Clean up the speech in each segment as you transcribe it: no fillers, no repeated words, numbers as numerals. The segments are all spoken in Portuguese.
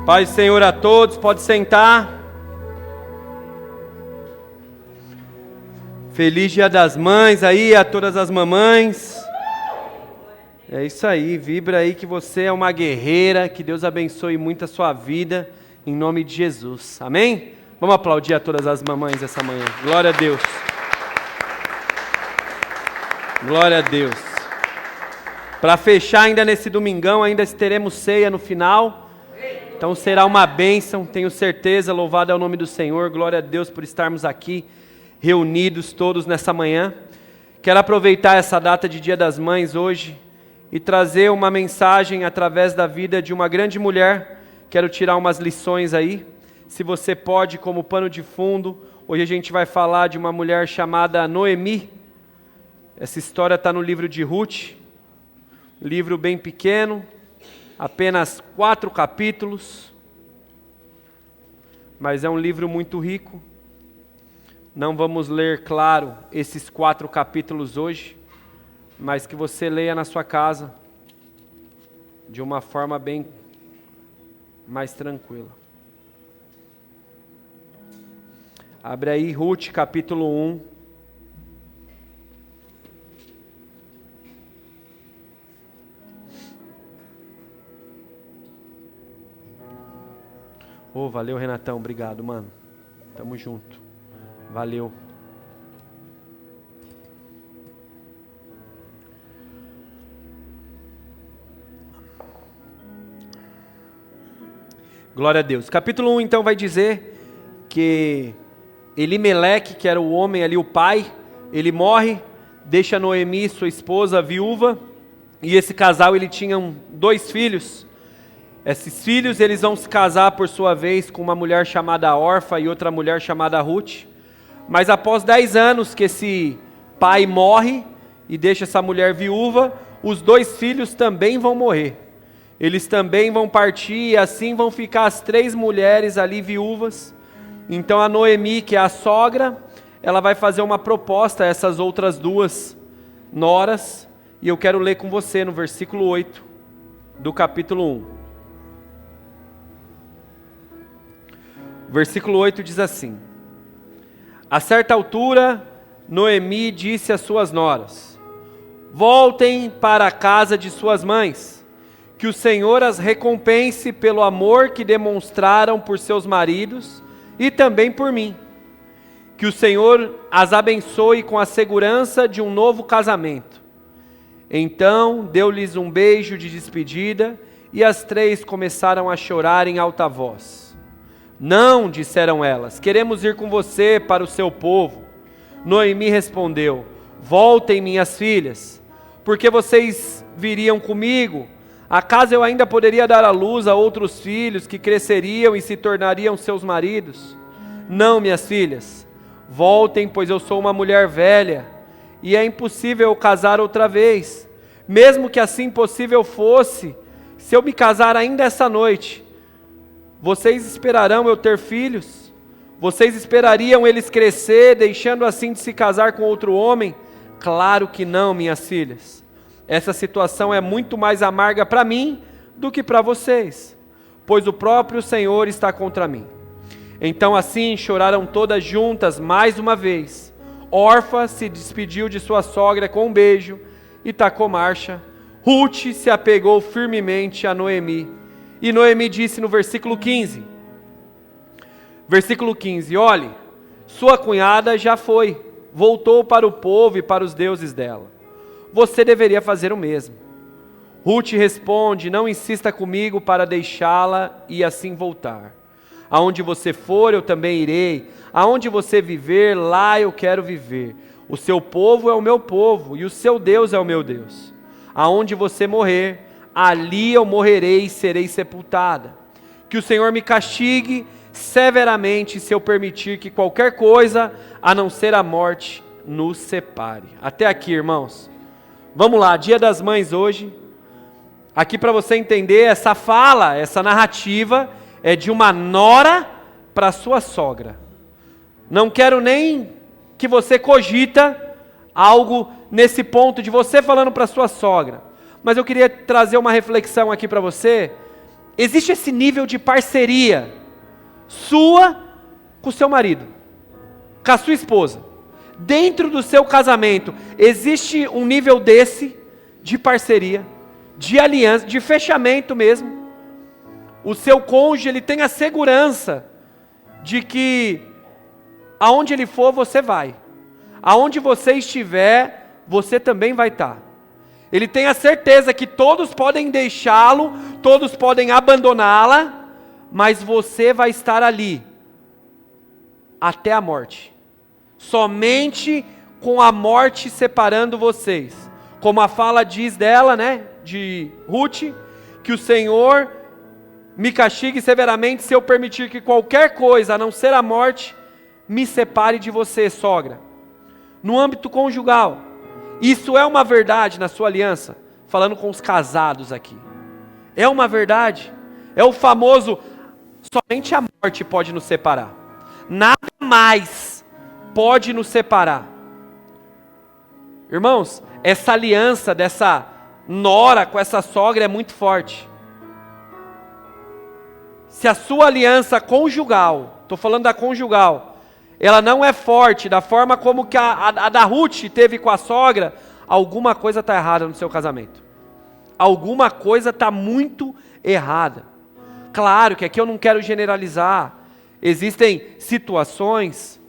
Paz do Senhor a todos, pode sentar. Feliz Dia das Mães aí a todas as mamães. É isso aí, vibra aí que você é uma guerreira, que Deus abençoe muito a sua vida, em nome de Jesus, amém? Vamos aplaudir a todas as mamães essa manhã, glória a Deus. Glória a Deus. Para fechar ainda nesse domingão, ainda teremos ceia no final. Então será uma bênção, tenho certeza, louvado é o nome do Senhor, glória a Deus por estarmos aqui, reunidos todos nessa manhã. Quero aproveitar essa data de Dia das Mães hoje e trazer uma mensagem através da vida de uma grande mulher. Quero tirar umas lições aí, se você pode, como pano de fundo. Hoje a gente vai falar de uma mulher chamada Noemi. Essa história está no livro de Ruth, livro bem pequeno, apenas 4 capítulos, mas é um livro muito rico. Não vamos ler, claro, esses 4 capítulos hoje, mas que você leia na sua casa, de uma forma bem mais tranquila. Abre aí Ruth capítulo 1. Oh, valeu, Renatão, obrigado, mano. Tamo junto. Valeu. Glória a Deus. Capítulo 1, então, vai dizer que Elimeleque, que era o homem ali, o pai, ele morre, deixa Noemi, sua esposa, viúva, e esse casal, ele tinha 2 filhos. Esses filhos, eles vão se casar por sua vez com uma mulher chamada Orfa e outra mulher chamada Ruth. Mas após 10 anos que esse pai morre e deixa essa mulher viúva, os 2 filhos também vão morrer. Eles também vão partir e assim vão ficar as 3 mulheres ali viúvas. Então a Noemi, que é a sogra, ela vai fazer uma proposta a essas outras 2 noras. E eu quero ler com você no versículo 8 do capítulo 1. Versículo 8 diz assim: a certa altura, Noemi disse às suas noras: voltem para a casa de suas mães, que o Senhor as recompense pelo amor que demonstraram por seus maridos e também por mim. Que o Senhor as abençoe com a segurança de um novo casamento. Então deu-lhes um beijo de despedida e as 3 começaram a chorar em alta voz. Não, disseram elas, queremos ir com você para o seu povo. Noemi respondeu: voltem, minhas filhas, porque vocês viriam comigo? Acaso eu ainda poderia dar à luz a outros filhos que cresceriam e se tornariam seus maridos? Não, minhas filhas, voltem, pois eu sou uma mulher velha, e é impossível eu casar outra vez. Mesmo que assim possível fosse, se eu me casar ainda essa noite, vocês esperarão eu ter filhos? Vocês esperariam eles crescer, deixando assim de se casar com outro homem? Claro que não, minhas filhas. Essa situação é muito mais amarga para mim do que para vocês, pois o próprio Senhor está contra mim. Então assim choraram todas juntas mais uma vez. Orfa se despediu de sua sogra com um beijo e tacou marcha. Ruth se apegou firmemente a Noemi. E Noemi disse no versículo 15, olhe, sua cunhada já foi, voltou para o povo e para os deuses dela. Você deveria fazer o mesmo. Ruth responde: não insista comigo para deixá-la e assim voltar. Aonde você for, eu também irei. Aonde você viver, lá eu quero viver. O seu povo é o meu povo e o seu Deus é o meu Deus. Aonde você morrer, ali eu morrerei e serei sepultada. Que o Senhor me castigue severamente se eu permitir que qualquer coisa, a não ser a morte, nos separe. Até aqui, irmãos. Vamos lá, Dia das Mães hoje. Aqui para você entender, essa fala, essa narrativa é de uma nora para sua sogra. Não quero nem que você cogita algo nesse ponto de você falando para sua sogra. Mas eu queria trazer uma reflexão aqui para você, existe esse nível de parceria sua com o seu marido, com a sua esposa. Dentro do seu casamento, existe um nível desse de parceria, de aliança, de fechamento mesmo. O seu cônjuge, ele tem a segurança de que aonde ele for, você vai. Aonde você estiver, você também vai estar. Ele tem a certeza que todos podem deixá-lo, todos podem abandoná-la, mas você vai estar ali até a morte. Somente com a morte separando vocês. Como a fala diz dela, né, de Ruth, que o Senhor me castigue severamente se eu permitir que qualquer coisa, a não ser a morte, me separe de você, sogra. No âmbito conjugal, isso é uma verdade na sua aliança? Falando com os casados aqui. É uma verdade? É o famoso, somente a morte pode nos separar. Nada mais pode nos separar. Irmãos, essa aliança dessa nora com essa sogra é muito forte. Se a sua aliança conjugal, estou falando da conjugal, ela não é forte, da forma como que a da Ruth teve com a sogra, alguma coisa está errada no seu casamento. Alguma coisa está muito errada. Claro que aqui eu não quero generalizar. Existem situações,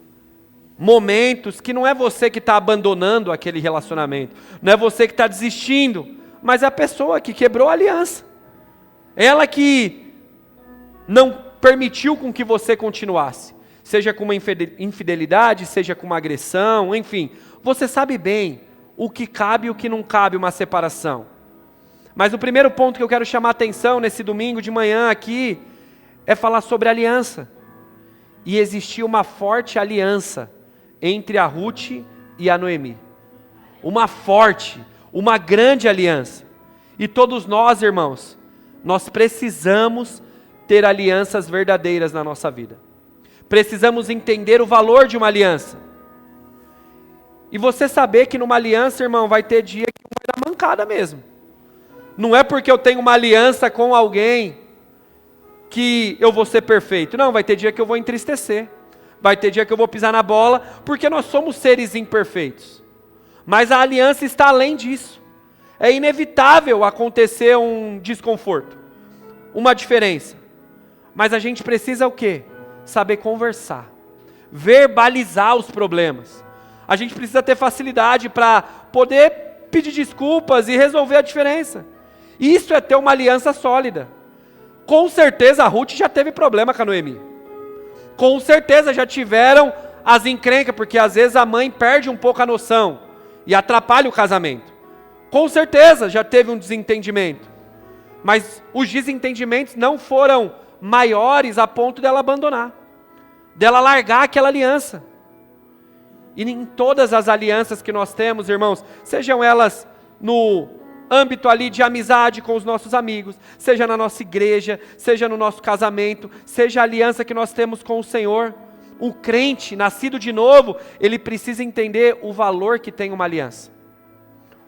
momentos que não é você que está abandonando aquele relacionamento, não é você que está desistindo, mas é a pessoa que quebrou a aliança. Ela que não permitiu com que você continuasse, seja com uma infidelidade, seja com uma agressão, enfim. Você sabe bem o que cabe e o que não cabe uma separação. Mas o primeiro ponto que eu quero chamar a atenção nesse domingo de manhã aqui é falar sobre aliança. E existia uma forte aliança entre a Ruth e a Noemi. Uma forte, uma grande aliança. E todos nós, irmãos, nós precisamos ter alianças verdadeiras na nossa vida. Precisamos entender o valor de uma aliança. E você saber que numa aliança, irmão, vai ter dia que vai dar mancada mesmo. Não é porque eu tenho uma aliança com alguém que eu vou ser perfeito. Não, vai ter dia que eu vou entristecer. Vai ter dia que eu vou pisar na bola, porque nós somos seres imperfeitos. Mas a aliança está além disso. É inevitável acontecer um desconforto, uma diferença. Mas a gente precisa o quê? Saber conversar, verbalizar os problemas. A gente precisa ter facilidade para poder pedir desculpas e resolver a diferença. Isso é ter uma aliança sólida. Com certeza a Ruth já teve problema com a Noemi. Com certeza já tiveram as encrencas, porque às vezes a mãe perde um pouco a noção e atrapalha o casamento. Com certeza já teve um desentendimento. Mas os desentendimentos não foram maiores a ponto dela abandonar, dela largar aquela aliança. E em todas as alianças que nós temos, irmãos, sejam elas no âmbito ali de amizade com os nossos amigos, seja na nossa igreja, seja no nosso casamento, seja a aliança que nós temos com o Senhor, o crente, nascido de novo, ele precisa entender o valor que tem uma aliança.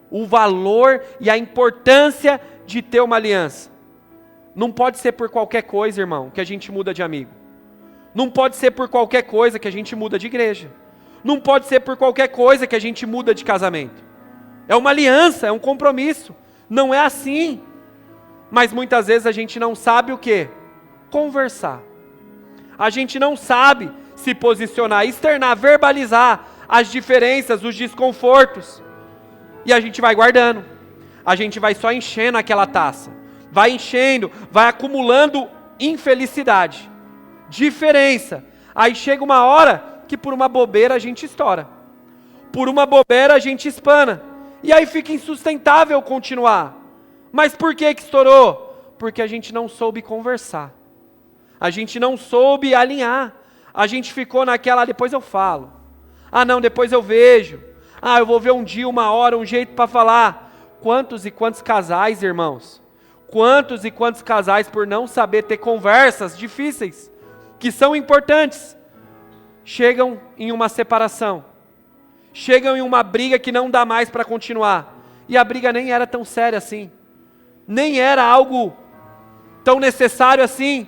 O valor e a importância de ter uma aliança. Não pode ser por qualquer coisa, irmão, que a gente muda de amigo. Não pode ser por qualquer coisa que a gente muda de igreja. Não pode ser por qualquer coisa que a gente muda de casamento. É uma aliança, é um compromisso. Não é assim. Mas muitas vezes a gente não sabe o quê? Conversar. A gente não sabe se posicionar, externar, verbalizar as diferenças, os desconfortos. E a gente vai guardando. A gente vai só enchendo aquela taça. Vai enchendo, vai acumulando infelicidade, diferença. Aí chega uma hora que por uma bobeira a gente estoura. Por uma bobeira a gente espana. E aí fica insustentável continuar. Mas por que estourou? Porque a gente não soube conversar. A gente não soube alinhar. A gente ficou naquela, depois eu falo. Ah não, depois eu vejo. Ah, eu vou ver um dia, uma hora, um jeito para falar. Quantos e quantos casais, irmãos? Quantos e quantos casais, por não saber ter conversas difíceis, que são importantes, chegam em uma separação, chegam em uma briga que não dá mais para continuar, e a briga nem era tão séria assim, nem era algo tão necessário assim.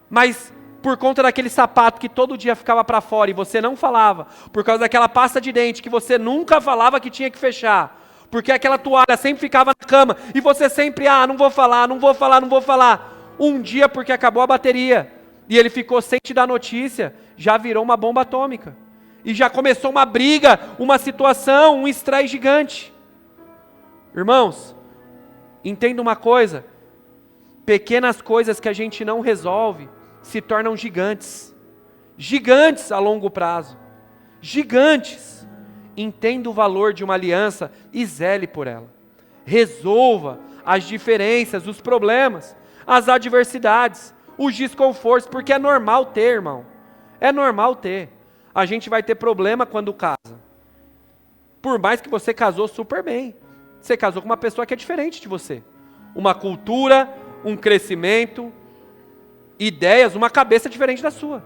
Mas por conta daquele sapato que todo dia ficava para fora e você não falava, por causa daquela pasta de dente que você nunca falava que tinha que fechar, porque aquela toalha sempre ficava na cama e você sempre, não vou falar, não vou falar, não vou falar. Um dia, porque acabou a bateria e ele ficou sem te dar notícia, já virou uma bomba atômica. E já começou uma briga, uma situação, um estresse gigante. Irmãos, entenda uma coisa: pequenas coisas que a gente não resolve se tornam gigantes. Gigantes a longo prazo. Gigantes. Entenda o valor de uma aliança e zele por ela. Resolva as diferenças, os problemas, as adversidades, os desconfortos, porque é normal ter, irmão. É normal ter. A gente vai ter problema quando casa. Por mais que você casou super bem. Você casou com uma pessoa que é diferente de você. Uma cultura, um crescimento, ideias, uma cabeça diferente da sua.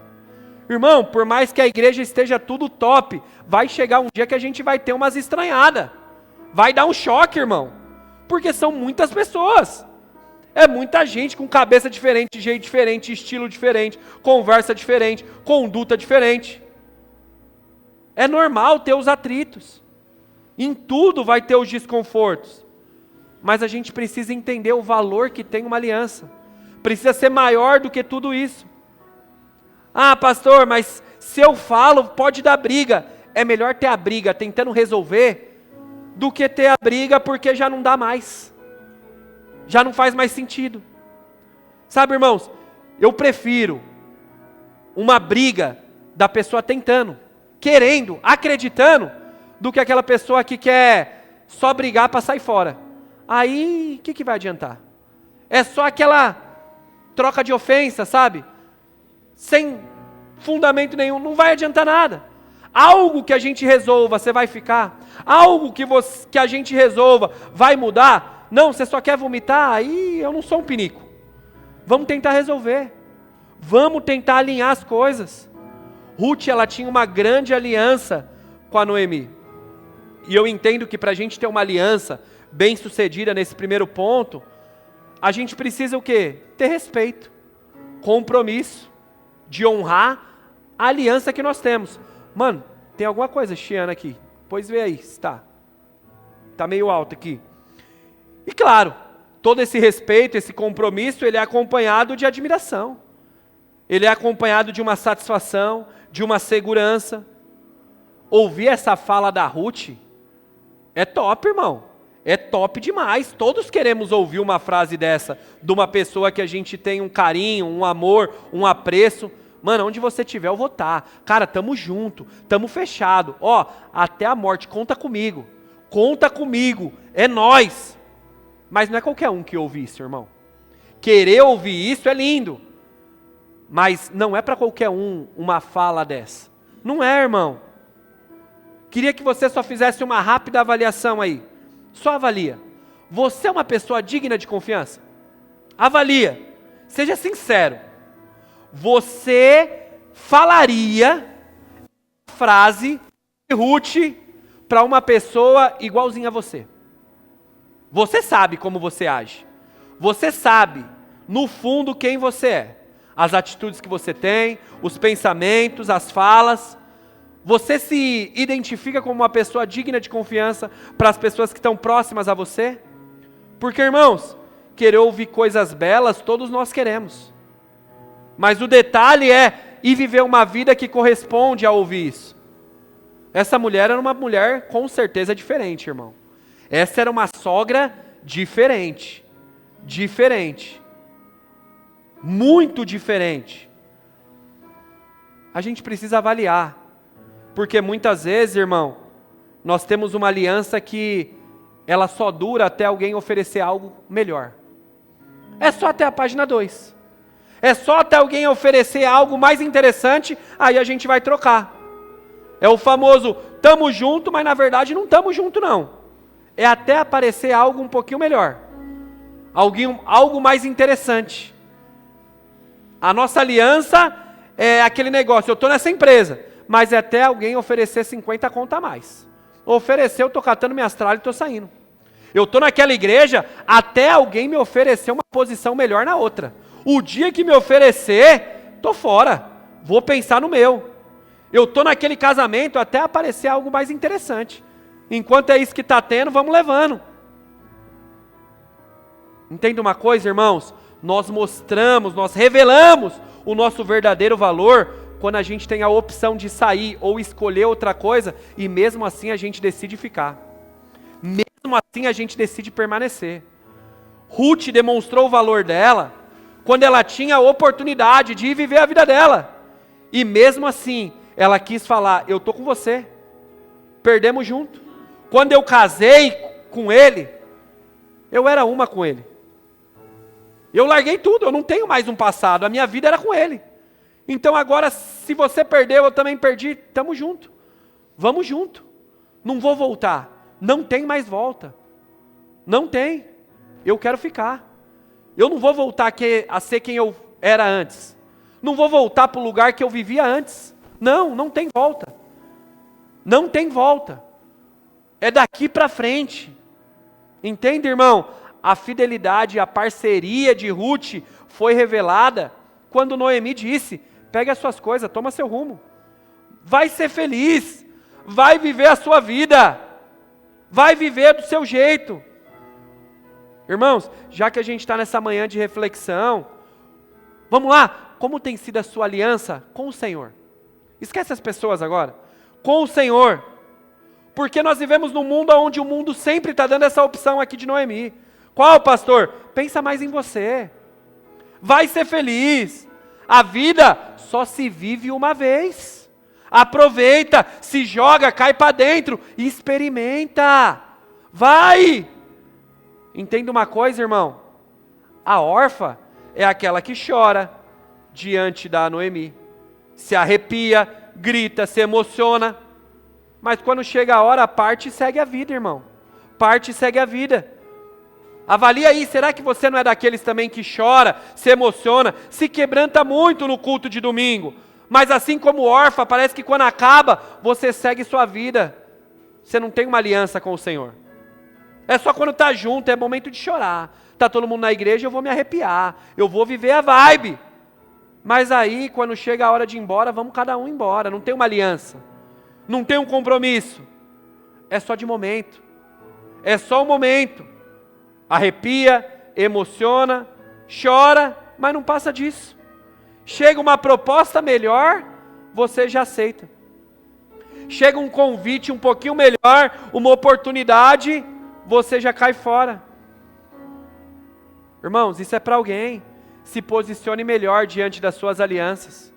Irmão, por mais que a igreja esteja tudo top, vai chegar um dia que a gente vai ter umas estranhadas. Vai dar um choque, irmão. Porque são muitas pessoas. É muita gente com cabeça diferente, jeito diferente, estilo diferente, conversa diferente, conduta diferente. É normal ter os atritos. Em tudo vai ter os desconfortos. Mas a gente precisa entender o valor que tem uma aliança. Precisa ser maior do que tudo isso. Pastor, mas se eu falo, pode dar briga. É melhor ter a briga tentando resolver do que ter a briga porque já não dá mais. Já não faz mais sentido. Sabe, irmãos, eu prefiro uma briga da pessoa tentando, querendo, acreditando, do que aquela pessoa que quer só brigar para sair fora. Aí, o que vai adiantar? É só aquela troca de ofensa, sabe? Sem fundamento nenhum, não vai adiantar nada. Algo que a gente resolva, você vai ficar? Algo que a gente resolva, vai mudar? Não, você só quer vomitar? Aí eu não sou um pinico. Vamos tentar resolver. Vamos tentar alinhar as coisas. Ruth, ela tinha uma grande aliança com a Noemi. E eu entendo que para a gente ter uma aliança bem sucedida nesse primeiro ponto, a gente precisa o quê? Ter respeito, compromisso, de honrar a aliança que nós temos. Mano, tem alguma coisa chiando aqui? Pois vê aí, está. Está meio alto aqui. E claro, todo esse respeito, esse compromisso, ele é acompanhado de admiração. Ele é acompanhado de uma satisfação, de uma segurança. Ouvir essa fala da Ruth é top, irmão. É top demais. Todos queremos ouvir uma frase dessa, de uma pessoa que a gente tem um carinho, um amor, um apreço. Mano, onde você estiver, eu vou estar. Cara, tamo junto, tamo fechado. Até a morte, conta comigo. Conta comigo, é nós. Mas não é qualquer um que ouve isso, irmão. Querer ouvir isso é lindo. Mas não é para qualquer um uma fala dessa. Não é, irmão. Queria que você só fizesse uma rápida avaliação aí. Só avalia. Você é uma pessoa digna de confiança? Avalia. Seja sincero. Você falaria a frase de Ruth para uma pessoa igualzinha a você? Você sabe como você age. Você sabe, no fundo, quem você é. As atitudes que você tem, os pensamentos, as falas. Você se identifica como uma pessoa digna de confiança para as pessoas que estão próximas a você? Porque, irmãos, querer ouvir coisas belas, todos nós queremos. Mas o detalhe é ir viver uma vida que corresponde a ouvir isso. Essa mulher era uma mulher com certeza diferente, irmão. Essa era uma sogra diferente. Diferente. Muito diferente. A gente precisa avaliar. Porque muitas vezes, irmão, nós temos uma aliança que ela só dura até alguém oferecer algo melhor. É só até a página 2. É só até alguém oferecer algo mais interessante, aí a gente vai trocar. É o famoso, tamo junto, mas na verdade não tamo junto não. É até aparecer algo um pouquinho melhor. Algo mais interessante. A nossa aliança é aquele negócio, eu estou nessa empresa, mas é até alguém oferecer 50 conto a mais. Ofereceu, eu estou catando minhas tralhas e estou saindo. Eu estou naquela igreja até alguém me oferecer uma posição melhor na outra. O dia que me oferecer, estou fora. Vou pensar no meu. Eu estou naquele casamento até aparecer algo mais interessante. Enquanto é isso que está tendo, vamos levando. Entenda uma coisa, irmãos? Nós mostramos, nós revelamos o nosso verdadeiro valor quando a gente tem a opção de sair ou escolher outra coisa e mesmo assim a gente decide ficar. Mesmo assim a gente decide permanecer. Ruth demonstrou o valor dela quando ela tinha a oportunidade de ir viver a vida dela. E mesmo assim, ela quis falar, eu estou com você. Perdemos junto. Quando eu casei com ele, eu era uma com ele. Eu larguei tudo, eu não tenho mais um passado, a minha vida era com ele. Então agora, se você perdeu, eu também perdi, estamos junto. Vamos junto. Não vou voltar. Não tem mais volta. Não tem. Eu quero ficar. Eu não vou voltar a ser quem eu era antes. Não vou voltar para o lugar que eu vivia antes. Não, não tem volta. Não tem volta. É daqui para frente. Entende, irmão? A fidelidade, a parceria de Ruth foi revelada quando Noemi disse, pegue as suas coisas, toma seu rumo. Vai ser feliz. Vai viver a sua vida. Vai viver do seu jeito. Irmãos, já que a gente está nessa manhã de reflexão, vamos lá, como tem sido a sua aliança com o Senhor? Esquece as pessoas agora. Com o Senhor. Porque nós vivemos num mundo onde o mundo sempre está dando essa opção aqui de Noemi. Qual, pastor? Pensa mais em você. Vai ser feliz. A vida só se vive uma vez. Aproveita, se joga, cai para dentro e experimenta. Vai! Entenda uma coisa, irmão. A órfã é aquela que chora diante da Noemi. Se arrepia, grita, se emociona. Mas quando chega a hora, parte e segue a vida, irmão. Parte e segue a vida. Avalia aí, será que você não é daqueles também que chora, se emociona, se quebranta muito no culto de domingo? Mas assim como órfã, parece que quando acaba, você segue sua vida. Você não tem uma aliança com o Senhor. É só quando está junto, é momento de chorar. Está todo mundo na igreja, eu vou me arrepiar. Eu vou viver a vibe. Mas aí, quando chega a hora de ir embora, vamos cada um embora. Não tem uma aliança. Não tem um compromisso. É só de momento. É só um momento. Arrepia, emociona, chora, mas não passa disso. Chega uma proposta melhor, você já aceita. Chega um convite um pouquinho melhor, uma oportunidade, você já cai fora. Irmãos, isso é para alguém. Se posicione melhor diante das suas alianças.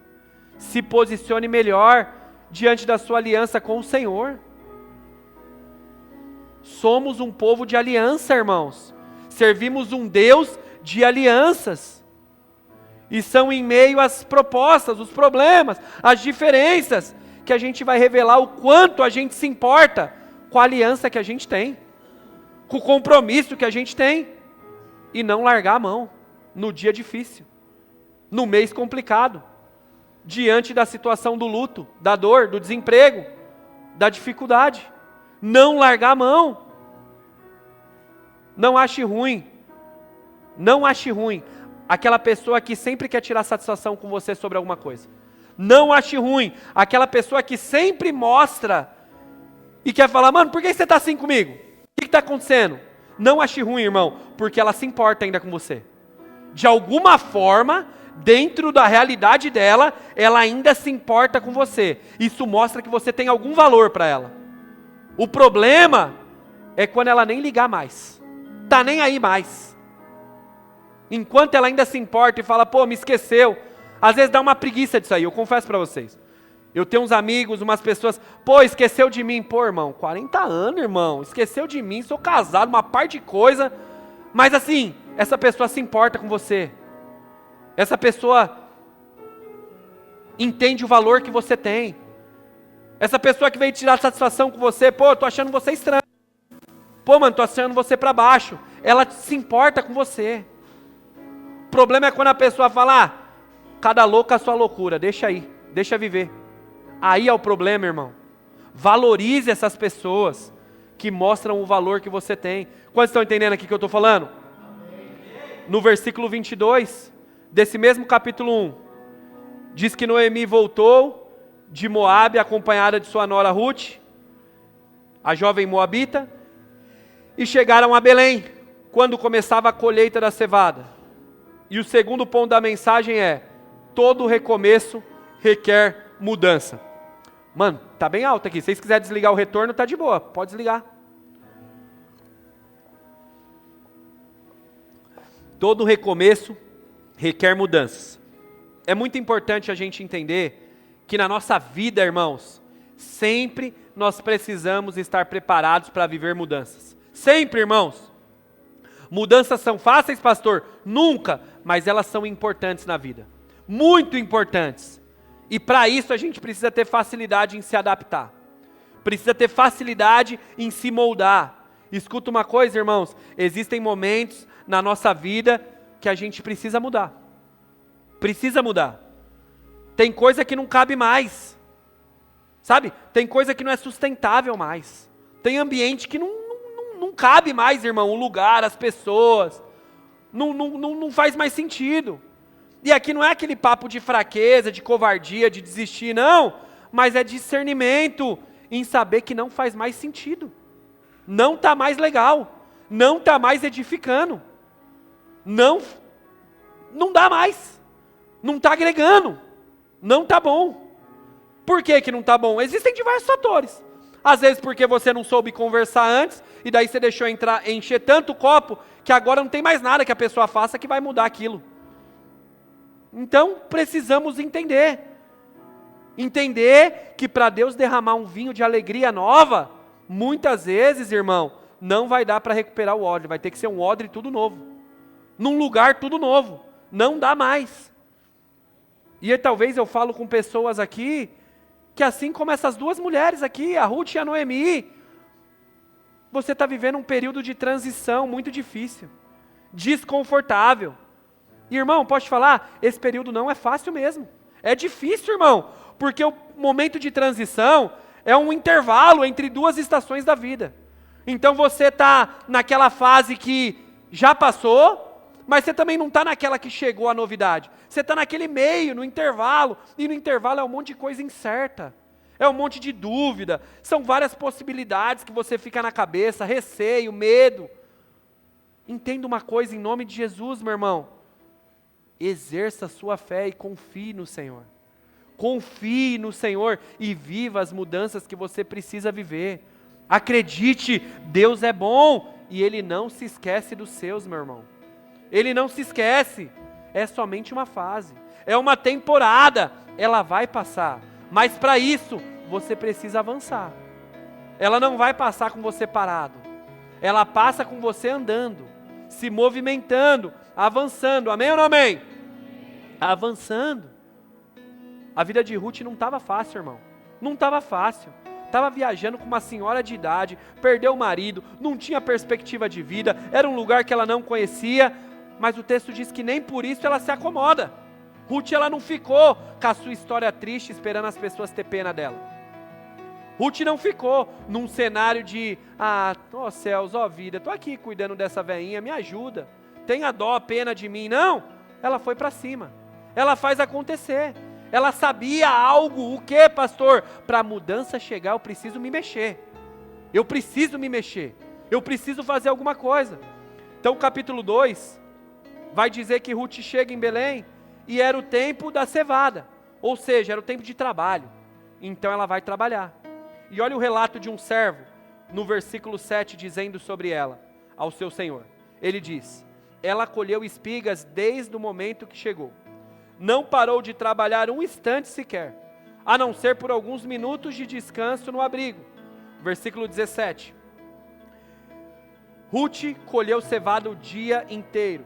Se posicione melhor diante da sua aliança com o Senhor. Somos um povo de aliança, irmãos. Servimos um Deus de alianças. E são em meio às propostas, os problemas, as diferenças, que a gente vai revelar o quanto a gente se importa com a aliança que a gente tem, com o compromisso que a gente tem, e não largar a mão no dia difícil, no mês complicado, diante da situação do luto, da dor, do desemprego, da dificuldade. Não largar a mão. Não ache ruim aquela pessoa que sempre quer tirar satisfação com você sobre alguma coisa. Não ache ruim aquela pessoa que sempre mostra e quer falar, mano, por que você está assim comigo? O que está acontecendo? Não ache ruim, irmão, porque ela se importa ainda com você. De alguma forma, dentro da realidade dela, ela ainda se importa com você. Isso mostra que você tem algum valor para ela. O problema é quando ela nem ligar mais. Tá nem aí mais. Enquanto ela ainda se importa e fala, pô, me esqueceu. Às vezes dá uma preguiça disso aí, eu confesso para vocês. Eu tenho uns amigos, umas pessoas, pô, esqueceu de mim. Pô, irmão, 40 anos, irmão, esqueceu de mim, sou casado, uma parte de coisa. Mas assim, essa pessoa se importa com você. Essa pessoa entende o valor que você tem. Essa pessoa que veio tirar satisfação com você, pô, tô achando você estranho. Pô, mano, tô achando você para baixo. Ela se importa com você. O problema é quando a pessoa fala, cada louco a sua loucura, deixa aí, deixa viver. Aí é o problema, irmão. Valorize essas pessoas que mostram o valor que você tem. Quantos estão entendendo aqui o que eu estou falando? No versículo 22, desse mesmo capítulo 1, diz que Noemi voltou de Moabe, acompanhada de sua nora Ruth, a jovem moabita, e chegaram a Belém, quando começava a colheita da cevada. E o segundo ponto da mensagem é: todo recomeço requer mudança. Mano, tá bem alto aqui. Se vocês quiserem desligar o retorno, tá de boa, pode desligar. Todo recomeço requer mudanças. É muito importante a gente entender que na nossa vida, irmãos, sempre nós precisamos estar preparados para viver mudanças. Sempre, irmãos. Mudanças são fáceis, pastor? Nunca, mas elas são importantes na vida. Muito importantes. E para isso a gente precisa ter facilidade em se adaptar. Precisa ter facilidade em se moldar. Escuta uma coisa, irmãos, existem momentos na nossa vida que a gente precisa mudar. Precisa mudar. Tem coisa que não cabe mais. Sabe? Tem coisa que não é sustentável mais. Tem ambiente que não cabe mais, irmão, o lugar, as pessoas. Não faz mais sentido. E aqui não é aquele papo de fraqueza, de covardia, de desistir, não. Mas é discernimento em saber que não faz mais sentido. Não está mais legal. Não está mais edificando. Não dá mais. Não está agregando. Não está bom. Por que não está bom? Existem diversos fatores. Às vezes porque você não soube conversar antes, e daí você deixou encher tanto o copo, que agora não tem mais nada que a pessoa faça que vai mudar aquilo. Então, precisamos entender. Entender que para Deus derramar um vinho de alegria nova, muitas vezes, irmão, não vai dar para recuperar o odre, vai ter que ser um odre tudo novo. Num lugar tudo novo. Não dá mais. E talvez eu falo com pessoas aqui, que assim como essas duas mulheres aqui, a Ruth e a Noemi, você está vivendo um período de transição muito difícil, desconfortável. E irmão, posso te falar, esse período não é fácil mesmo. É difícil, irmão, porque o momento de transição é um intervalo entre duas estações da vida. Então você está naquela fase que já passou, mas você também não está naquela que chegou a novidade. Você está naquele meio, no intervalo, e no intervalo é um monte de coisa incerta. É um monte de dúvida, são várias possibilidades que você fica na cabeça, receio, medo. Entenda uma coisa em nome de Jesus, meu irmão. Exerça a sua fé e confie no Senhor. Confie no Senhor e viva as mudanças que você precisa viver. Acredite, Deus é bom e Ele não se esquece dos seus, meu irmão. Ele não se esquece, é somente uma fase, é uma temporada, ela vai passar, mas para isso você precisa avançar. Ela não vai passar com você parado, ela passa com você andando, se movimentando, avançando, amém ou não amém? Avançando. A vida de Ruth não estava fácil, irmão, não estava fácil. Estava viajando com uma senhora de idade, perdeu o marido, não tinha perspectiva de vida, era um lugar que ela não conhecia, mas o texto diz que nem por isso ela se acomoda. Ruth, ela não ficou com a sua história triste esperando as pessoas ter pena dela. Ruth não ficou num cenário de, céus, vida, estou aqui cuidando dessa velhinha, me ajuda, tenha dó, pena de mim. Não, ela foi para cima, ela faz acontecer. Ela sabia algo, o que, pastor? Para a mudança chegar eu preciso me mexer. Eu preciso me mexer. Eu preciso fazer alguma coisa. Então o capítulo 2 vai dizer que Ruth chega em Belém e era o tempo da cevada. Ou seja, era o tempo de trabalho. Então ela vai trabalhar. E olha o relato de um servo no versículo 7 dizendo sobre ela, ao seu senhor. Ele diz, ela colheu espigas desde o momento que chegou. Não parou de trabalhar um instante sequer, a não ser por alguns minutos de descanso no abrigo. Versículo 17. Ruth colheu cevada o dia inteiro.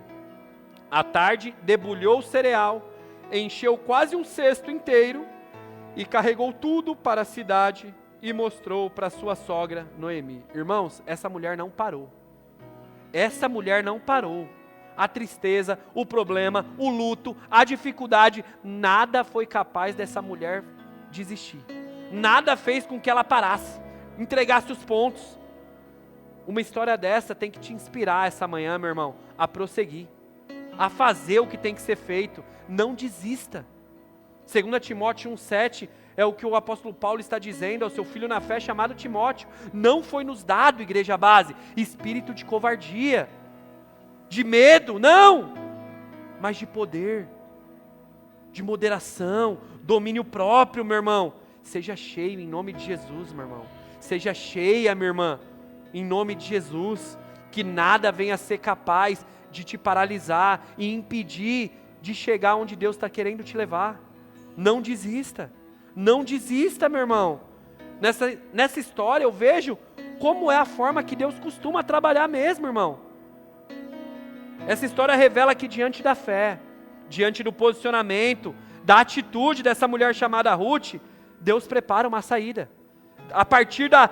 À tarde, debulhou o cereal, encheu quase um cesto inteiro e carregou tudo para a cidade e mostrou para sua sogra Noemi. Irmãos, essa mulher não parou. Essa mulher não parou. A tristeza, o problema, o luto, a dificuldade, nada foi capaz dessa mulher desistir. Nada fez com que ela parasse, entregasse os pontos. uma história dessa tem que te inspirar essa manhã, meu irmão, a prosseguir, a fazer o que tem que ser feito. Não desista. 2 Timóteo 1,7 é o que o apóstolo Paulo está dizendo ao seu filho na fé chamado Timóteo. Não foi nos dado, igreja base, espírito de covardia, de medo, não, mas de poder, de moderação, domínio próprio, meu irmão. Seja cheio em nome de Jesus, meu irmão. Seja cheia, minha irmã, em nome de Jesus. Que nada venha a ser capaz de te paralisar e impedir de chegar onde Deus está querendo te levar. Não desista. Não desista, meu irmão. Nessa história eu vejo como é a forma que Deus costuma trabalhar mesmo, irmão. Essa história revela que diante da fé, diante do posicionamento, da atitude dessa mulher chamada Ruth, Deus prepara uma saída. A partir da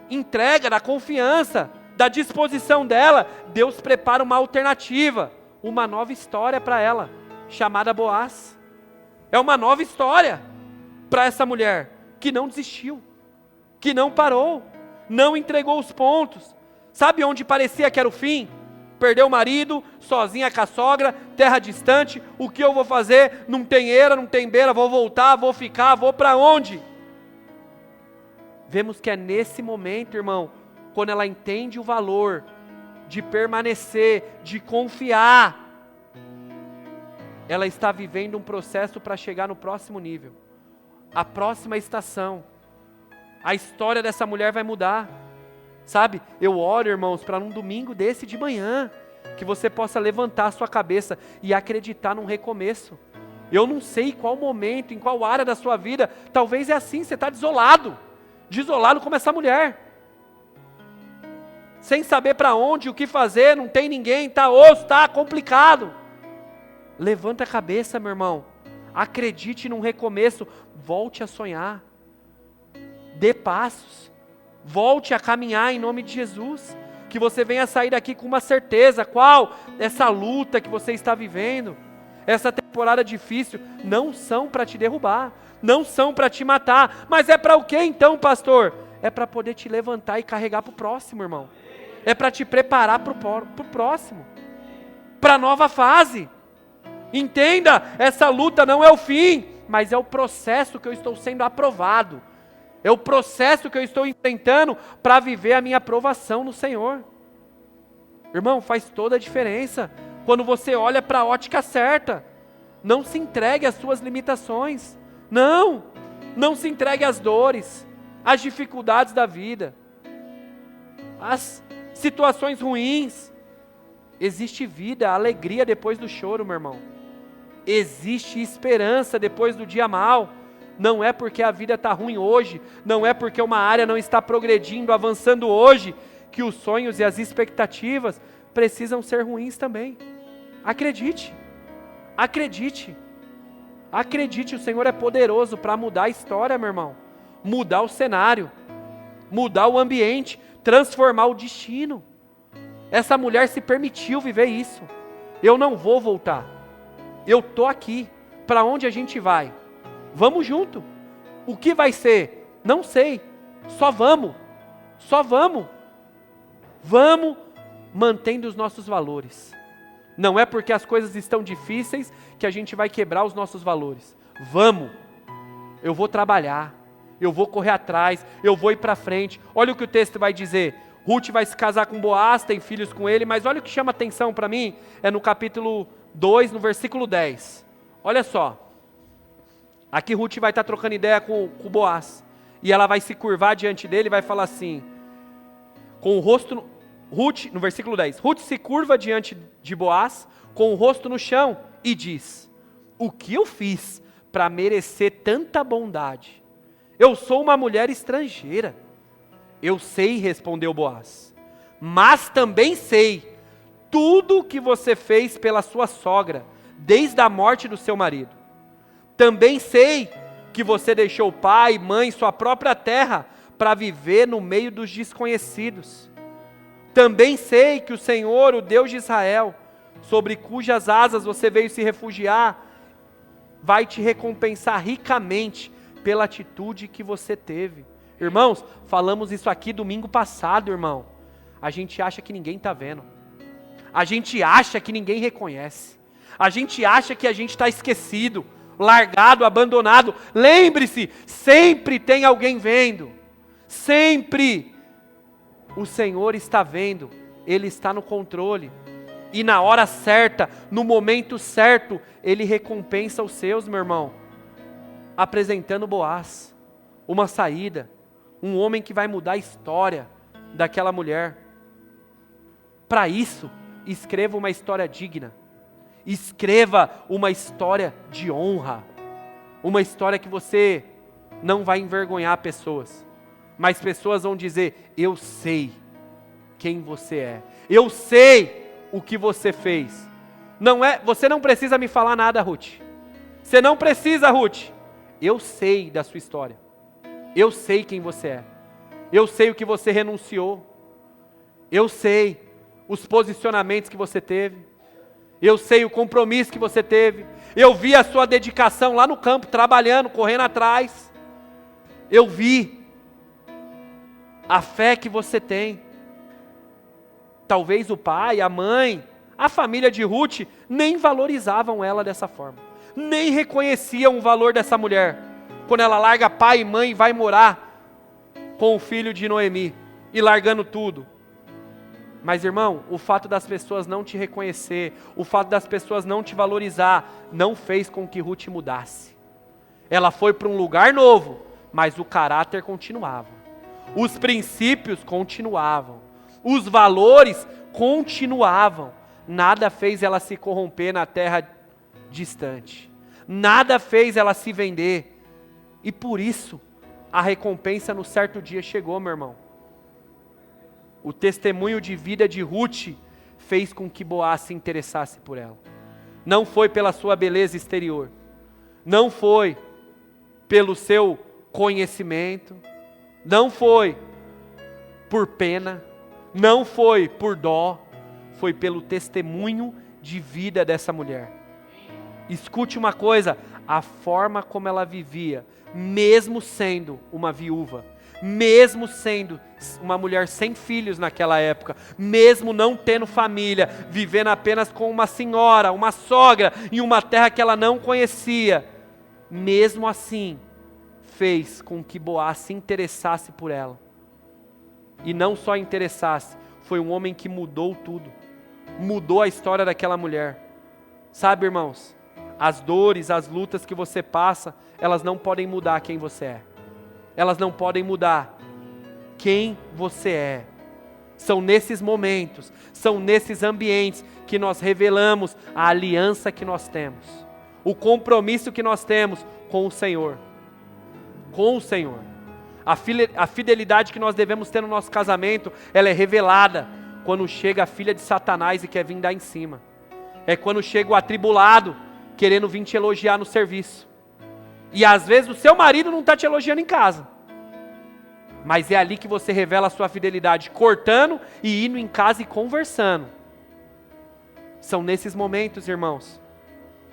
entrega, da confiança, da disposição dela, Deus prepara uma alternativa, uma nova história para ela, chamada Boaz. É uma nova história para essa mulher que não desistiu, que não parou, não entregou os pontos. Sabe onde parecia que era o fim? Perdeu o marido, sozinha com a sogra, terra distante. O que eu vou fazer? Não tem eira, não tem beira, vou voltar, vou ficar, vou para onde? Vemos que é nesse momento, irmão, quando ela entende o valor de permanecer, de confiar, ela está vivendo um processo para chegar no próximo nível, a próxima estação. A história dessa mulher vai mudar. Sabe, eu oro, irmãos, para num domingo desse de manhã, que você possa levantar a sua cabeça e acreditar num recomeço. Eu não sei qual momento, em qual área da sua vida, talvez é assim, você está desolado como essa mulher, sem saber para onde, o que fazer, não tem ninguém, está osso, está complicado. Levanta a cabeça, meu irmão, acredite num recomeço, volte a sonhar, dê passos, volte a caminhar em nome de Jesus, que você venha sair daqui com uma certeza. Qual? Essa luta que você está vivendo, essa temporada difícil, não são para te derrubar, não são para te matar, mas é para o que então, pastor? É para poder te levantar e carregar para o próximo, irmão, é para te preparar para o próximo, para a nova fase. Entenda, essa luta não é o fim, mas é o processo que eu estou sendo aprovado, é o processo que eu estou enfrentando para viver a minha aprovação no Senhor. Irmão, faz toda a diferença quando você olha para a ótica certa. Não se entregue às suas limitações, não se entregue às dores, às dificuldades da vida, às situações ruins. Existe vida, alegria depois do choro, meu irmão. Existe esperança depois do dia mau. Não é porque a vida está ruim hoje, não é porque uma área não está progredindo, avançando hoje, que os sonhos e as expectativas precisam ser ruins também. Acredite, o Senhor é poderoso para mudar a história, meu irmão, mudar o cenário, mudar o ambiente, transformar o destino. Essa mulher se permitiu viver isso. Eu não vou voltar, eu estou aqui. Para onde a gente vai? Vamos junto. O que vai ser? Não sei. Só vamos. Vamos mantendo os nossos valores. Não é porque as coisas estão difíceis que a gente vai quebrar os nossos valores. Vamos. Eu vou trabalhar. Eu vou correr atrás. Eu vou ir para frente. Olha o que o texto vai dizer. Ruth vai se casar com Boaz, tem filhos com ele, mas olha o que chama atenção para mim. É no capítulo 2, no versículo 10. Olha só. Aqui Ruth vai estar trocando ideia com Boaz, e ela vai se curvar diante dele e vai falar assim, com o rosto, Ruth, no versículo 10, Ruth se curva diante de Boaz, com o rosto no chão, e diz, o que eu fiz para merecer tanta bondade? Eu sou uma mulher estrangeira. Eu sei, respondeu Boaz, mas também sei tudo o que você fez pela sua sogra, desde a morte do seu marido. Também sei que você deixou pai, mãe, sua própria terra, para viver no meio dos desconhecidos. Também sei que o Senhor, o Deus de Israel, sobre cujas asas você veio se refugiar, vai te recompensar ricamente pela atitude que você teve. Irmãos, falamos isso aqui domingo passado, irmão. a gente acha que ninguém está vendo. A gente acha que ninguém reconhece. A gente acha que a gente está esquecido, largado, abandonado. Lembre-se, sempre tem alguém vendo. Sempre o Senhor está vendo. Ele está no controle. E na hora certa, no momento certo, Ele recompensa os seus, meu irmão. Apresentando Boaz, uma saída, um homem que vai mudar a história daquela mulher. Para isso, escreva uma história digna. Escreva uma história de honra. Uma história que você não vai envergonhar pessoas. Mas pessoas vão dizer, eu sei quem você é. Eu sei o que você fez. Você não precisa me falar nada, Ruth. Você não precisa, Ruth. Eu sei da sua história. Eu sei quem você é. Eu sei o que você renunciou. Eu sei os posicionamentos que você teve. Eu sei o compromisso que você teve. Eu vi a sua dedicação lá no campo, trabalhando, correndo atrás. Eu vi a fé que você tem. Talvez o pai, a mãe, a família de Ruth nem valorizavam ela dessa forma. Nem reconheciam o valor dessa mulher. Quando ela larga pai e mãe e vai morar com o filho de Noemi. E largando tudo. Mas irmão, o fato das pessoas não te reconhecer, o fato das pessoas não te valorizar, não fez com que Ruth mudasse. Ela foi para um lugar novo, mas o caráter continuava. Os princípios continuavam. Os valores continuavam. Nada fez ela se corromper na terra distante. Nada fez ela se vender. E por isso, a recompensa no certo dia chegou, meu irmão. O testemunho de vida de Ruth fez com que Boaz se interessasse por ela. Não foi pela sua beleza exterior. Não foi pelo seu conhecimento. Não foi por pena. Não foi por dó. Foi pelo testemunho de vida dessa mulher. Escute uma coisa, a forma como ela vivia, mesmo sendo uma viúva, mesmo sendo uma mulher sem filhos naquela época, mesmo não tendo família, vivendo apenas com uma senhora, uma sogra, em uma terra que ela não conhecia, mesmo assim, fez com que Boaz se interessasse por ela. E não só interessasse, foi um homem que mudou tudo, mudou a história daquela mulher. Sabe, irmãos, as dores, as lutas que você passa, elas não podem mudar quem você é. Elas não podem mudar quem você é. São nesses momentos, são nesses ambientes que nós revelamos a aliança que nós temos, o compromisso que nós temos com o Senhor. Com o Senhor. A fidelidade que nós devemos ter no nosso casamento, ela é revelada quando chega a filha de Satanás e quer vir dar em cima. É quando chega o atribulado querendo vir te elogiar no serviço. E às vezes o seu marido não está te elogiando em casa. Mas é ali que você revela a sua fidelidade, cortando e indo em casa e conversando. São nesses momentos, irmãos,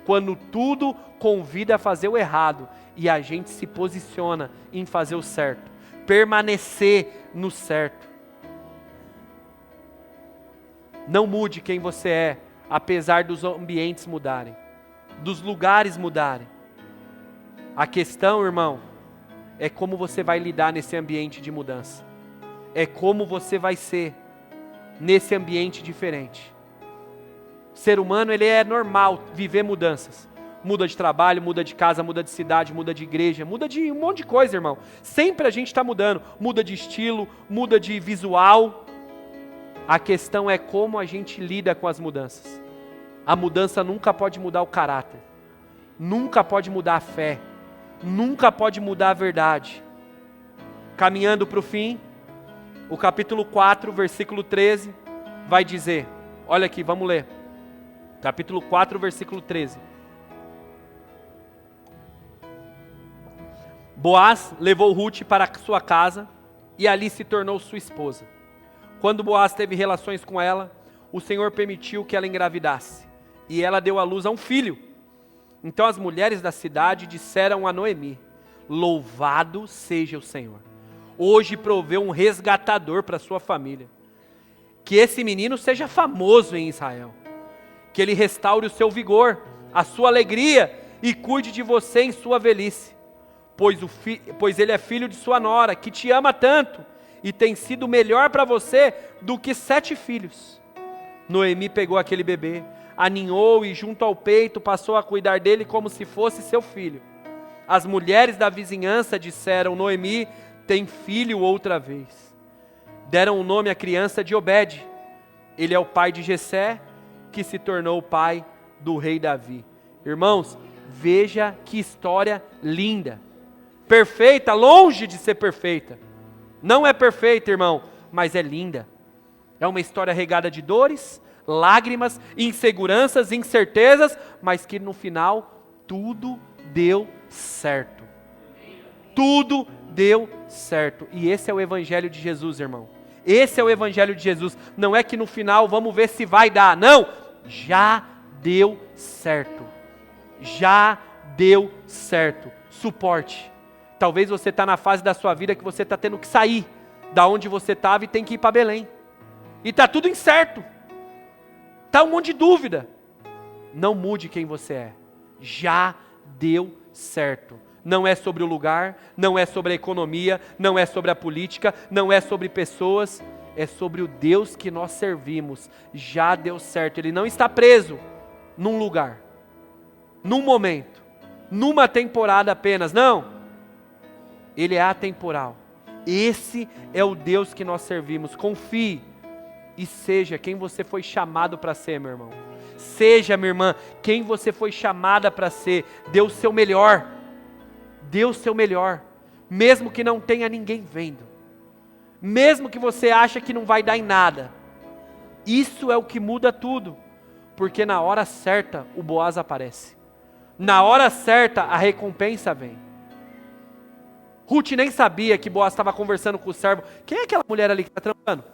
quando tudo convida a fazer o errado e a gente se posiciona em fazer o certo, permanecer no certo. Não mude quem você é, apesar dos ambientes mudarem, dos lugares mudarem. A questão, irmão, é como você vai lidar nesse ambiente de mudança. É como você vai ser nesse ambiente diferente. O ser humano, ele é normal viver mudanças. Muda de trabalho, muda de casa, muda de cidade, muda de igreja, muda de um monte de coisa, irmão. Sempre a gente está mudando. Muda de estilo, muda de visual. A questão é como a gente lida com as mudanças. A mudança nunca pode mudar o caráter. Nunca pode mudar a fé. Nunca pode mudar a verdade. Caminhando para o fim, o capítulo 4, versículo 13, vai dizer, olha aqui, vamos ler. Capítulo 4, versículo 13. Boaz levou Ruth para sua casa e ali se tornou sua esposa. Quando Boaz teve relações com ela, o Senhor permitiu que ela engravidasse e ela deu à luz a um filho. Então as mulheres da cidade disseram a Noemi: louvado seja o Senhor, hoje proveu um resgatador para sua família. Que esse menino seja famoso em Israel. Que ele restaure o seu vigor, a sua alegria, e cuide de você em sua velhice. Pois ele é filho de sua nora, que te ama tanto, e tem sido melhor para você do que 7 filhos. Noemi pegou aquele bebê, aninhou e junto ao peito passou a cuidar dele como se fosse seu filho. As mulheres da vizinhança disseram: Noemi tem filho outra vez. Deram o nome à criança de Obed. Ele é o pai de Jessé, que se tornou o pai do rei Davi. Irmãos, veja que história linda. Perfeita, longe de ser perfeita. Não é perfeita, irmão, mas é linda. É uma história regada de dores, lágrimas, inseguranças, incertezas, mas que no final tudo deu certo. Tudo deu certo. E esse é o evangelho de Jesus, irmão. Esse é o evangelho de Jesus. Não é que no final vamos ver se vai dar. Não, já deu certo. Já deu certo. Suporte. Talvez você está na fase da sua vida que você está tendo que sair da onde você estava e tem que ir para Belém. E está tudo incerto. Está um monte de dúvida. Não mude quem você é. Já deu certo. Não é sobre o lugar, não é sobre a economia, não é sobre a política, não é sobre pessoas, é sobre o Deus que nós servimos. Já deu certo. Ele não está preso num lugar, num momento, numa temporada apenas, não. Ele é atemporal. Esse é o Deus que nós servimos. Confie e seja quem você foi chamado para ser, meu irmão. Seja, minha irmã, quem você foi chamada para ser. Dê o seu melhor. Dê o seu melhor. Mesmo que não tenha ninguém vendo. Mesmo que você ache que não vai dar em nada. Isso é o que muda tudo. Porque na hora certa o Boaz aparece. Na hora certa a recompensa vem. Ruth nem sabia que Boaz estava conversando com o servo. Quem é aquela mulher ali que está trampando?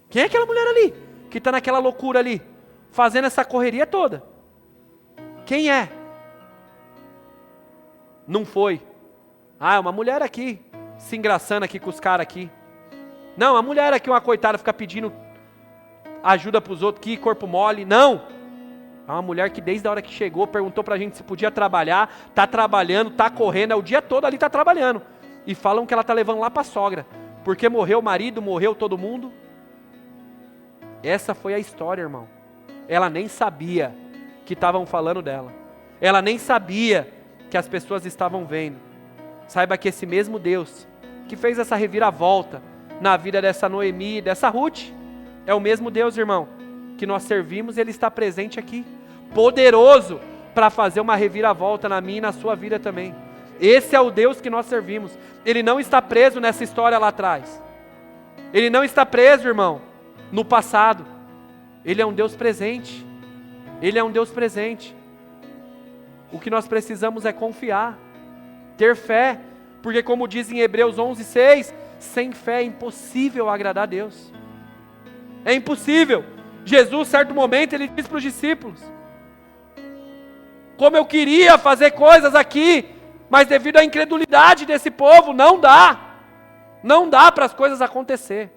Quem é aquela mulher ali? Que está naquela loucura ali? Fazendo essa correria toda? Quem é? Não foi. Ah, é uma mulher aqui, se engraçando aqui com os caras aqui. Não, a mulher aqui, uma coitada, fica pedindo ajuda para os outros, que corpo mole. Não. É uma mulher que desde a hora que chegou, perguntou para a gente se podia trabalhar, está trabalhando, está correndo, é o dia todo ali está trabalhando. E falam que ela está levando lá para a sogra, porque morreu o marido, morreu todo mundo. Essa foi a história, irmão. Ela nem sabia que estavam falando dela. Ela nem sabia que as pessoas estavam vendo. Saiba que esse mesmo Deus que fez essa reviravolta na vida dessa Noemi e dessa Ruth, é o mesmo Deus, irmão, que nós servimos. Ele está presente aqui, poderoso para fazer uma reviravolta na minha e na sua vida também. Esse é o Deus que nós servimos. Ele não está preso nessa história lá atrás. Ele não está preso, irmão, no passado. Ele é um Deus presente. Ele é um Deus presente. O que nós precisamos é confiar, ter fé, porque como diz em Hebreus 11:6, sem fé é impossível agradar a Deus. É impossível. Jesus, certo momento, ele disse para os discípulos: como eu queria fazer coisas aqui, mas devido à incredulidade desse povo, não dá. Não dá para as coisas acontecer.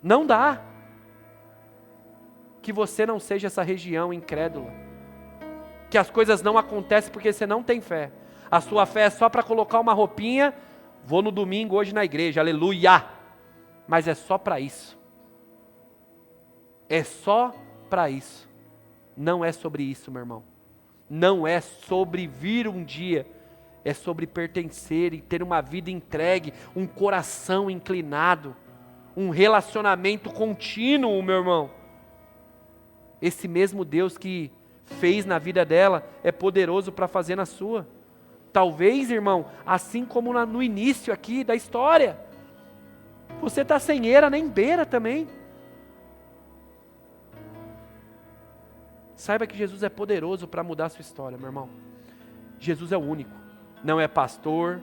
Não dá. Que você não seja essa região incrédula. Que as coisas não acontecem porque você não tem fé. A sua fé é só para colocar uma roupinha. Vou no domingo hoje na igreja, aleluia. Mas é só para isso. É só para isso. Não é sobre isso, meu irmão. Não é sobre vir um dia. É sobre pertencer e ter uma vida entregue, um coração inclinado, um relacionamento contínuo, meu irmão. Esse mesmo Deus que fez na vida dela é poderoso para fazer na sua. Talvez, irmão, assim como no início aqui da história, você está sem eira nem beira também. Saiba que Jesus é poderoso para mudar a sua história, meu irmão. Jesus é o único. Não é pastor,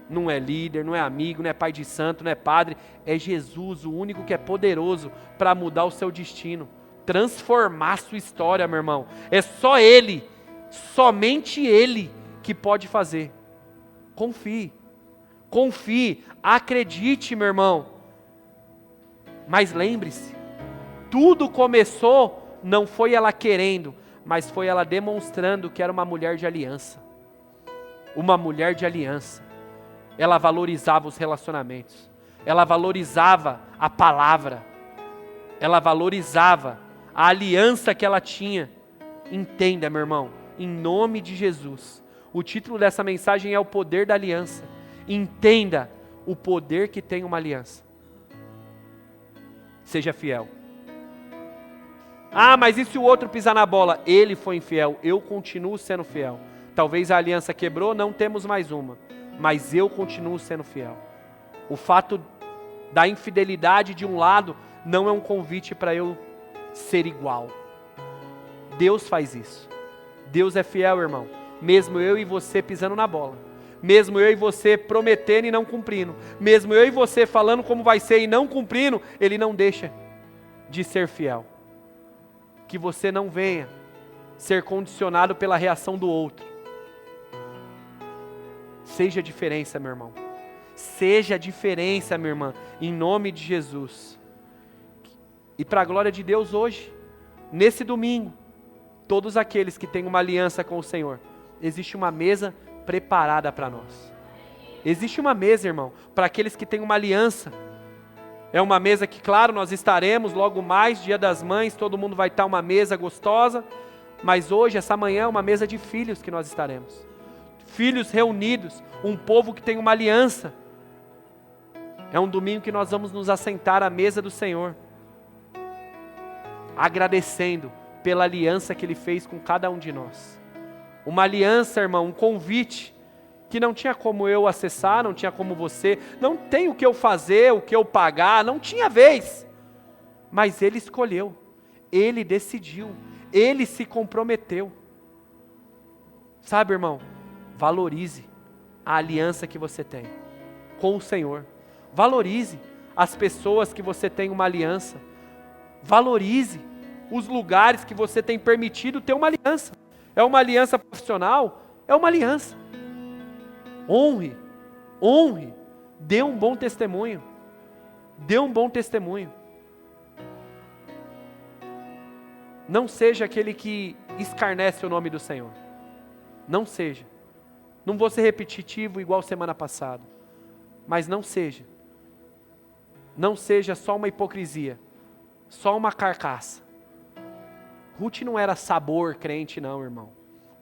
não é líder, não é amigo, não é pai de santo, não é padre. É Jesus, o único que é poderoso para mudar o seu destino, transformar a sua história, meu irmão. É só Ele, somente Ele que pode fazer. Confie, confie, acredite, meu irmão. Mas lembre-se, tudo começou, não foi ela querendo, mas foi ela demonstrando que era uma mulher de aliança. Uma mulher de aliança. Ela valorizava os relacionamentos. Ela valorizava a palavra. Ela valorizava a aliança que ela tinha. Entenda, meu irmão, em nome de Jesus. O título dessa mensagem é o poder da aliança. Entenda o poder que tem uma aliança. Seja fiel. Ah, mas e se o outro pisar na bola? Ele foi infiel, eu continuo sendo fiel. Talvez a aliança quebrou, não temos mais uma. Mas eu continuo sendo fiel. O fato da infidelidade de um lado não é um convite para eu ser igual. Deus faz isso. Deus é fiel, irmão. Mesmo eu e você pisando na bola. Mesmo eu e você prometendo e não cumprindo. Mesmo eu e você falando como vai ser e não cumprindo, Ele não deixa de ser fiel. Que você não venha ser condicionado pela reação do outro. Seja a diferença, meu irmão. Seja a diferença, minha irmã, em nome de Jesus. E para a glória de Deus hoje, nesse domingo, todos aqueles que têm uma aliança com o Senhor, existe uma mesa preparada para nós. Existe uma mesa, irmão, para aqueles que têm uma aliança. É uma mesa que, claro, nós estaremos logo mais, Dia das Mães, todo mundo vai estar uma mesa gostosa, mas hoje, essa manhã, é uma mesa de filhos que nós estaremos. Filhos reunidos, um povo que tem uma aliança. É um domingo que nós vamos nos assentar à mesa do Senhor, agradecendo pela aliança que Ele fez com cada um de nós. Uma aliança, irmão, um convite, que não tinha como eu acessar, não tinha como você, não tem o que eu fazer, o que eu pagar, não tinha vez. Mas Ele escolheu, Ele decidiu, Ele se comprometeu. Sabe, irmão, valorize a aliança que você tem com o Senhor. Valorize as pessoas que você tem uma aliança. Valorize os lugares que você tem permitido ter uma aliança. É uma aliança profissional? É uma aliança. Honre, dê um bom testemunho. Dê um bom testemunho. Não seja aquele que escarnece o nome do Senhor. Não seja. Não vou ser repetitivo igual semana passada. Mas não seja. Não seja só uma hipocrisia. Só uma carcaça. Ruth não era sabor crente não, irmão.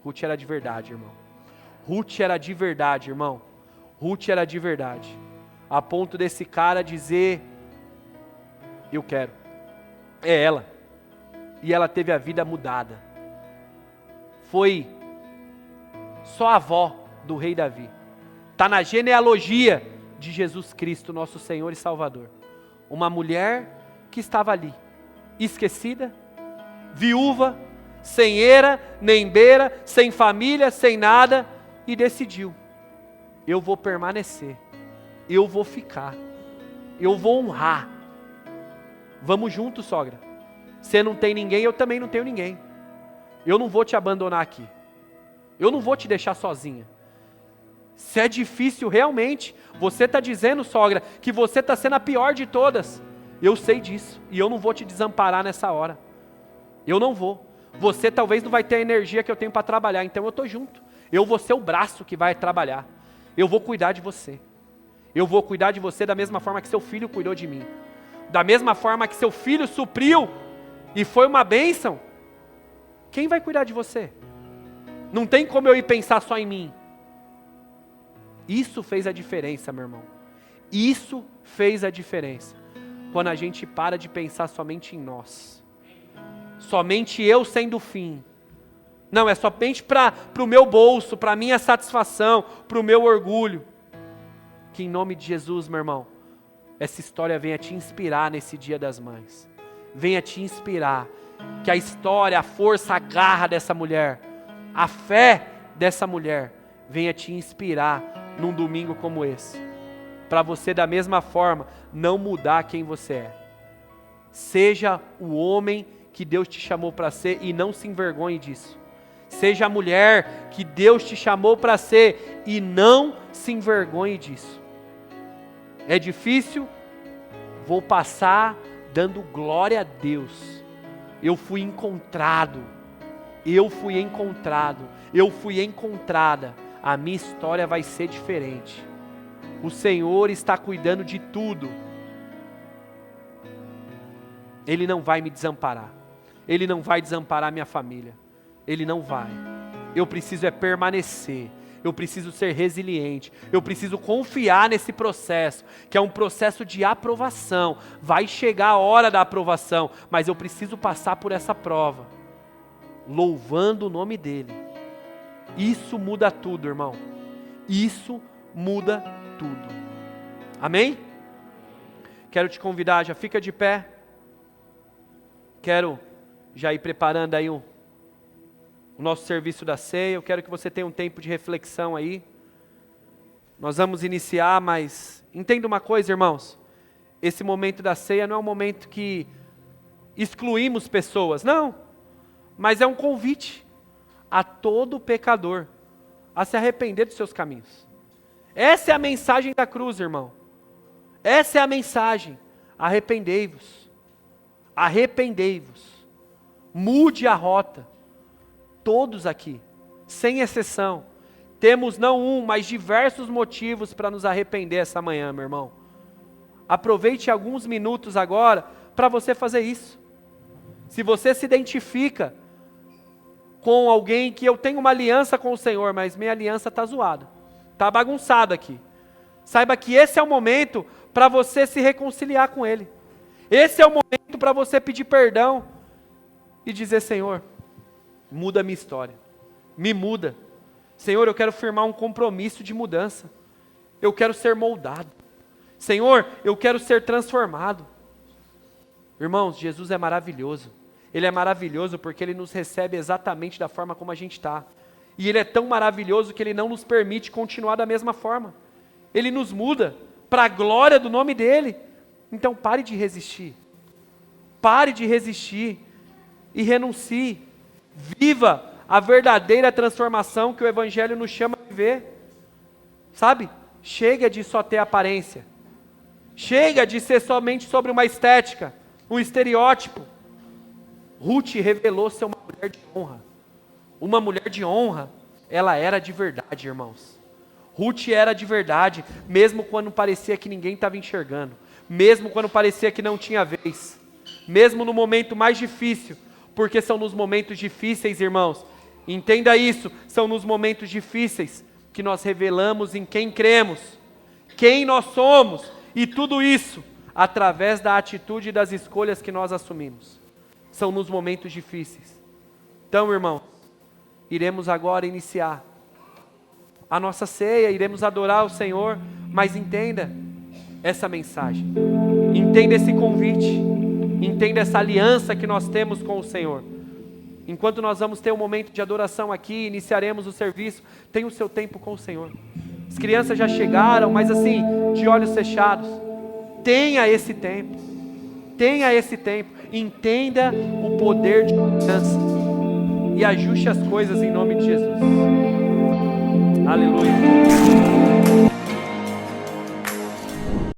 Ruth era de verdade, irmão. Ruth era de verdade, irmão. Ruth era de verdade. A ponto desse cara dizer, eu quero. É ela. E ela teve a vida mudada. Foi só a avó do rei Davi. Está na genealogia de Jesus Cristo, nosso Senhor e Salvador. Uma mulher que estava ali, esquecida, viúva, sem era, nem beira, sem família, sem nada, e decidiu, eu vou permanecer, eu vou ficar, eu vou honrar. Vamos juntos, sogra. Você não tem ninguém, eu também não tenho ninguém. Eu não vou te abandonar aqui. Eu não vou te deixar sozinha. Se é difícil realmente, você está dizendo, sogra, que você está sendo a pior de todas. Eu sei disso, e eu não vou te desamparar nessa hora. Eu não vou. Você talvez não vai ter a energia que eu tenho para trabalhar, então eu estou junto. Eu vou ser o braço que vai trabalhar. Eu vou cuidar de você. Eu vou cuidar de você da mesma forma que seu filho cuidou de mim. Da mesma forma que seu filho supriu e foi uma bênção. Quem vai cuidar de você? Não tem como eu ir pensar só em mim. Isso fez a diferença, meu irmão. Isso fez a diferença. Quando a gente para de pensar somente em nós. Somente eu sendo o fim. Não, é somente para o meu bolso, para a minha satisfação, para o meu orgulho. Que em nome de Jesus, meu irmão, essa história venha te inspirar nesse Dia das Mães. Venha te inspirar. Que a história, a força, a garra dessa mulher, a fé dessa mulher, venha te inspirar num domingo como esse. Para você, da mesma forma, não mudar quem você é. Seja o homem que Deus te chamou para ser e não se envergonhe disso. Seja a mulher que Deus te chamou para ser e não se envergonhe disso. É difícil? Vou passar dando glória a Deus. Eu fui encontrado, eu fui encontrada. A minha história vai ser diferente. O Senhor está cuidando de tudo. Ele não vai me desamparar. Ele não vai desamparar minha família. Ele não vai. Eu preciso permanecer. Eu preciso ser resiliente. Eu preciso confiar nesse processo, que é um processo de aprovação. Vai chegar a hora da aprovação, mas eu preciso passar por essa prova, louvando o nome dEle. Isso muda tudo, irmão. Isso muda tudo. Amém? Quero te convidar, já fica de pé. Quero já ir preparando aí o nosso serviço da ceia. Eu quero que você tenha um tempo de reflexão aí. Nós vamos iniciar, mas entenda uma coisa, irmãos. Esse momento da ceia não é um momento que excluímos pessoas, não. Mas é um convite a todo pecador a se arrepender dos seus caminhos. Essa é a mensagem da cruz, irmão. Essa é a mensagem. Arrependei-vos. Arrependei-vos. Mude a rota. Todos aqui, sem exceção, temos não um, mas diversos motivos para nos arrepender essa manhã, meu irmão. Aproveite alguns minutos agora para você fazer isso. Se você se identifica com alguém que eu tenho uma aliança com o Senhor, mas minha aliança está zoada, está bagunçada aqui. Saiba que esse é o momento para você se reconciliar com Ele. Esse é o momento para você pedir perdão e dizer: Senhor, muda a minha história, me muda. Senhor, eu quero firmar um compromisso de mudança. Eu quero ser moldado. Senhor, eu quero ser transformado. Irmãos, Jesus é maravilhoso. Ele é maravilhoso porque Ele nos recebe exatamente da forma como a gente está. E Ele é tão maravilhoso que Ele não nos permite continuar da mesma forma. Ele nos muda para a glória do nome dEle. Então pare de resistir. Pare de resistir e renuncie. Viva a verdadeira transformação que o Evangelho nos chama a viver. Sabe? Chega de só ter aparência. Chega de ser somente sobre uma estética, um estereótipo. Ruth revelou ser uma mulher de honra. Uma mulher de honra, ela era de verdade, irmãos. Ruth era de verdade, mesmo quando parecia que ninguém estava enxergando. Mesmo quando parecia que não tinha vez. Mesmo no momento mais difícil. Porque são nos momentos difíceis, irmãos, entenda isso, são nos momentos difíceis que nós revelamos em quem cremos, quem nós somos, e tudo isso através da atitude e das escolhas que nós assumimos. São nos momentos difíceis. Então, irmãos, iremos agora iniciar a nossa ceia, iremos adorar o Senhor, mas entenda essa mensagem, entenda esse convite, entenda essa aliança que nós temos com o Senhor. Enquanto nós vamos ter um momento de adoração aqui, iniciaremos o serviço, tenha o seu tempo com o Senhor. As crianças já chegaram, mas assim, de olhos fechados. Tenha esse tempo, entenda o poder de mudança e ajuste as coisas em nome de Jesus. Aleluia.